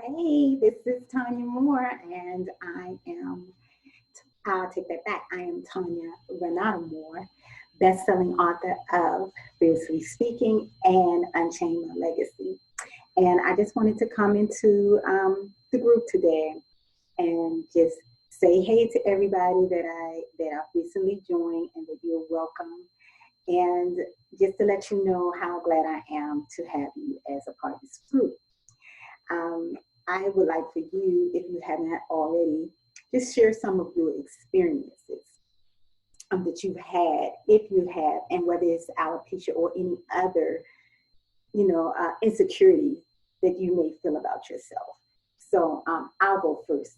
Hey, this is Tanya Moore, and I'll take that back. I am Tanya Renata Moore, best-selling author of Fiercely Speaking and Unchain My Legacy. And I just wanted to come into the group today and just say hey to everybody that I've recently joined and that you're welcome. And just to let you know how glad I am to have you as a part of this group. Um, I would like for you, if you haven't already, just share some of your experiences that you've had, if you have, and whether it's alopecia or any other, insecurity that you may feel about yourself. So I'll go first.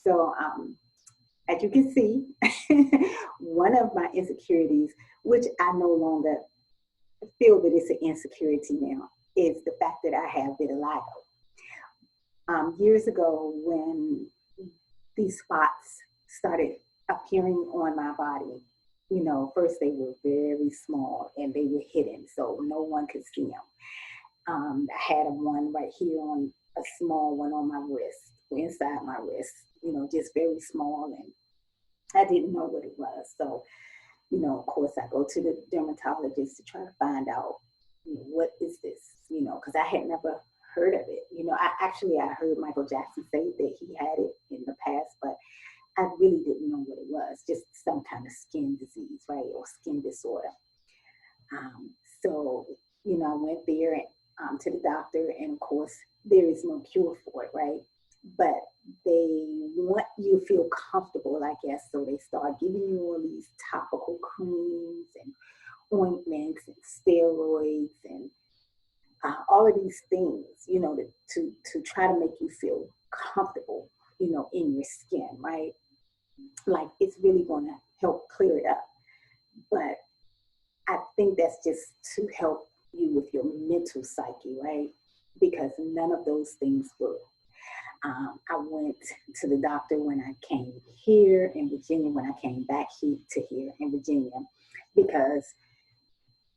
So as you can see, one of my insecurities, which I no longer feel that it's an insecurity now, is the fact that I have vitiligo. Years ago, when these spots started appearing on my body, first they were very small and they were hidden, so no one could see them. I had one right here on a small one on my wrist, inside my wrist, just very small, and I didn't know what it was. So, of course, I go to the dermatologist to try to find out, what is this, because I had never heard of it. I heard Michael Jackson say that he had it in the past, but I really didn't know what it was, just some kind of skin disease, right, or skin disorder. Um, so, I went there to the doctor, and of course, there is no cure for it, right? But they want you to feel comfortable, I guess, so they start giving you all these topical creams and ointments and steroids and all of these things, to try to make you feel comfortable, in your skin, right? Like it's really going to help clear it up. But I think that's just to help you with your mental psyche, right? Because none of those things work. I went to the doctor when I came here in Virginia, when I came back here in Virginia, because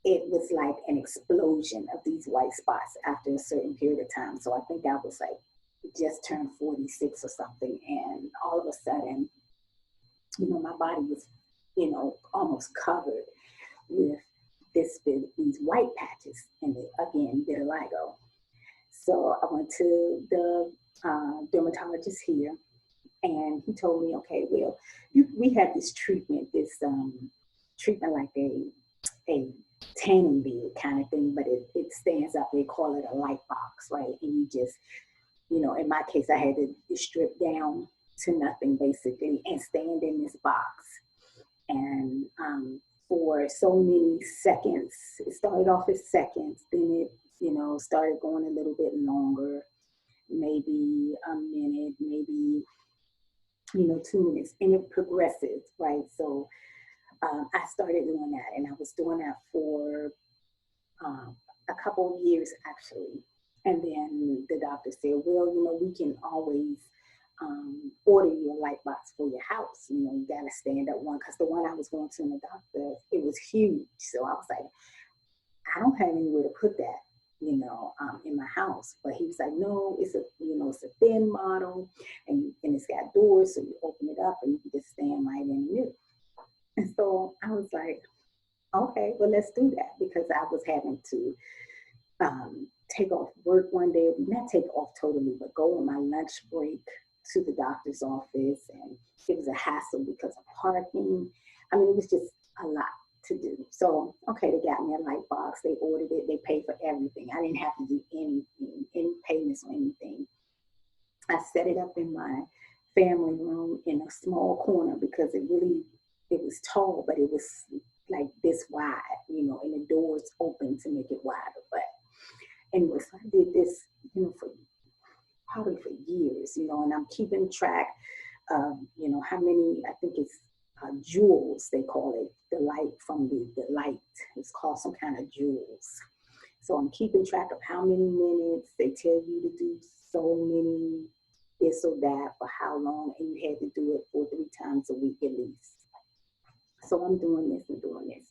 it was like an explosion of these white spots after a certain period of time. So I think I was like just turned 46 or something. And all of a sudden, my body was, almost covered with these white patches and again, vitiligo. So I went to the dermatologist here, and he told me, okay, well, we have this treatment, treatment like a tanning bed kind of thing, but it stands up. They call it a light box, right? And you just, in my case, I had to strip down to nothing basically and stand in this box. And for so many seconds, it started off as seconds, then it, started going a little bit longer, maybe a minute, maybe, 2 minutes, and it progresses, right? So I started doing that, and I was doing that for a couple of years actually. And then the doctor said, well, we can always order you a light box for your house. You got to stand up one, because the one I was going to in the doctor, it was huge. So I was like, I don't have anywhere to put that, in my house. But he was like, no, it's a thin model, and it's got doors, so you open it up and you can just stand right in it. And so I was like, okay, well, let's do that, because I was having to take off work one day, not take off totally, but go on my lunch break to the doctor's office. And it was a hassle because of parking. I mean, it was just a lot to do. So, okay, they got me a light box. They ordered it. They paid for everything. I didn't have to do any payments or anything. I set it up in my family room in a small corner, because it was tall, but it was like this wide, and the doors open to make it wider. But anyway, so I did this, for probably for years, and I'm keeping track of, how many, I think it's jewels, they call it, the light from the light. It's called some kind of jewels. So I'm keeping track of how many minutes. They tell you to do so many this or that for how long, and you had to do it for 3 times a week at least. So I'm doing this and doing this.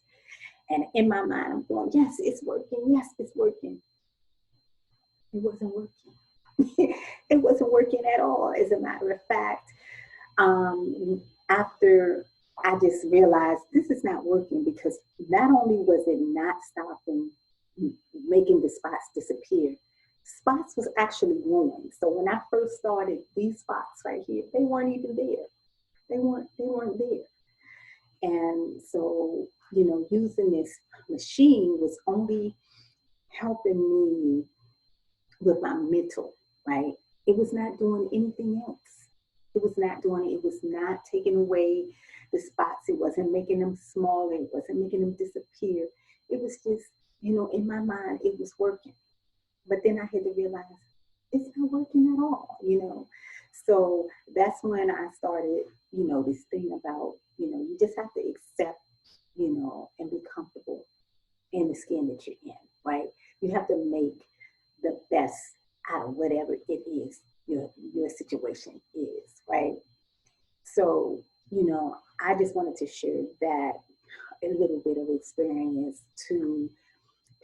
And in my mind, I'm going, yes, it's working. Yes, it's working. It wasn't working. It wasn't working at all. As a matter of fact, after I just realized this is not working, because not only was it not stopping, making the spots disappear, spots was actually growing. So when I first started, these spots right here, they weren't even there. They weren't there. And so, using this machine was only helping me with my mental, right? It was not doing anything else. It was not doing it. It was not taking away the spots. It wasn't making them smaller. It wasn't making them disappear. It was just, in my mind, it was working. But then I had to realize it's not working at all. So that's when I started, this thing about, you just have to accept, and be comfortable in the skin that you're in, right? You have to make the best out of whatever it is your situation is, right? So, I just wanted to share that a little bit of experience to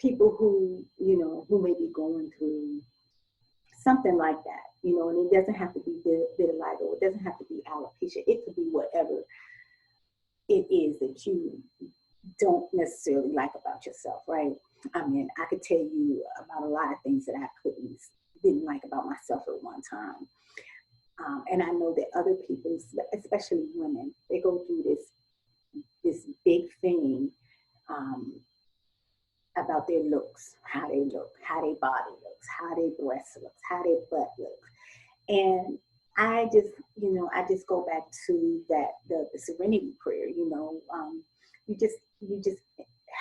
people who may be going through something like that, and it doesn't have to be vitiligo, it doesn't have to be alopecia, it could be whatever it is that you don't necessarily like about yourself, right? I mean, I could tell you about a lot of things that I didn't like about myself at one time. And I know that other people, especially women, they go through this big thing um, about their looks, how they look, how their body looks, how their breast looks, how their butt looks. And I just go back to the serenity prayer. You just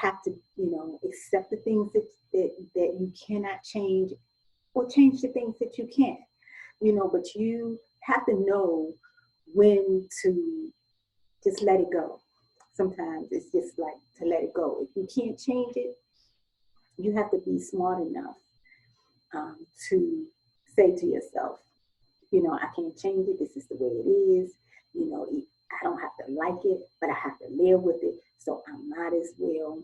have to, accept the things that you cannot change, or change the things that you can. But you have to know when to just let it go. Sometimes it's just like to let it go. If you can't change it, you have to be smart enough to say to yourself, I can't change it. This is the way it is. I don't have to like it, but I have to live with it. So I might as well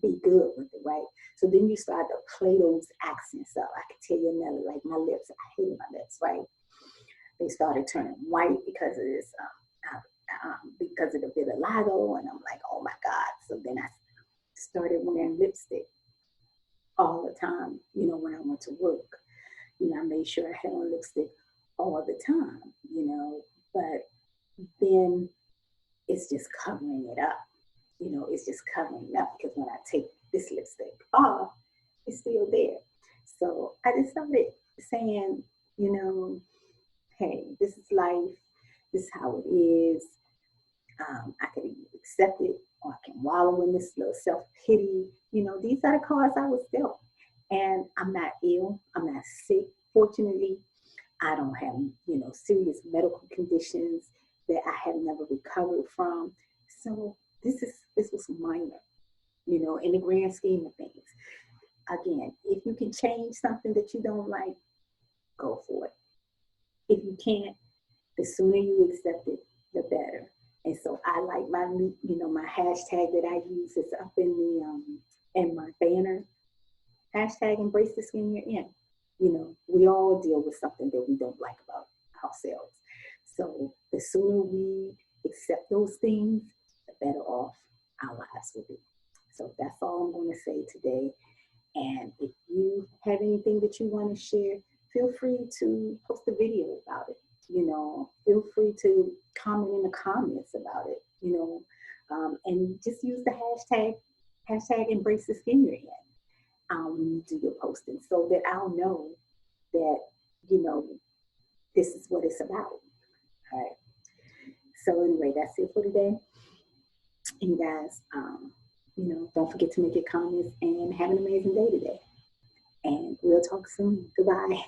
be good with it, right? So then you start to play those accents up. I could tell you another, like my lips. I hated my lips, right? They started turning white because of this, because of the vitiligo, and I'm like, oh my God. So then I started wearing lipstick all the time. When I went to work, I made sure I had on lipstick all the time. But then it's just covering it up. It's just covering it up, because when I take this lipstick off, it's still there. So I just started saying, hey, this is life. This is how it is. I can accept it, or I can wallow in this little self-pity. These are the cards I was dealt. And I'm not ill. I'm not sick. Fortunately, I don't have, serious medical conditions that I have never recovered from. So this was minor, in the grand scheme of things. Again, if you can change something that you don't like, go for it. If you can't, the sooner you accept it, the better. And so I like my hashtag that I use is up in my banner. Hashtag embrace the skin you're in. We all deal with something that we don't like about ourselves. So the sooner we accept those things, the better off our lives will be. So that's all I'm going to say today. And if you have anything that you want to share, feel free to post a video about it. Feel free to comment in the comments about it. And just use the hashtag embrace the skin you're in when you do your posting, so that I'll know that this is what it's about. All right. So anyway, that's it for today. And you guys, don't forget to make your comments and have an amazing day today. And we'll talk soon. Goodbye.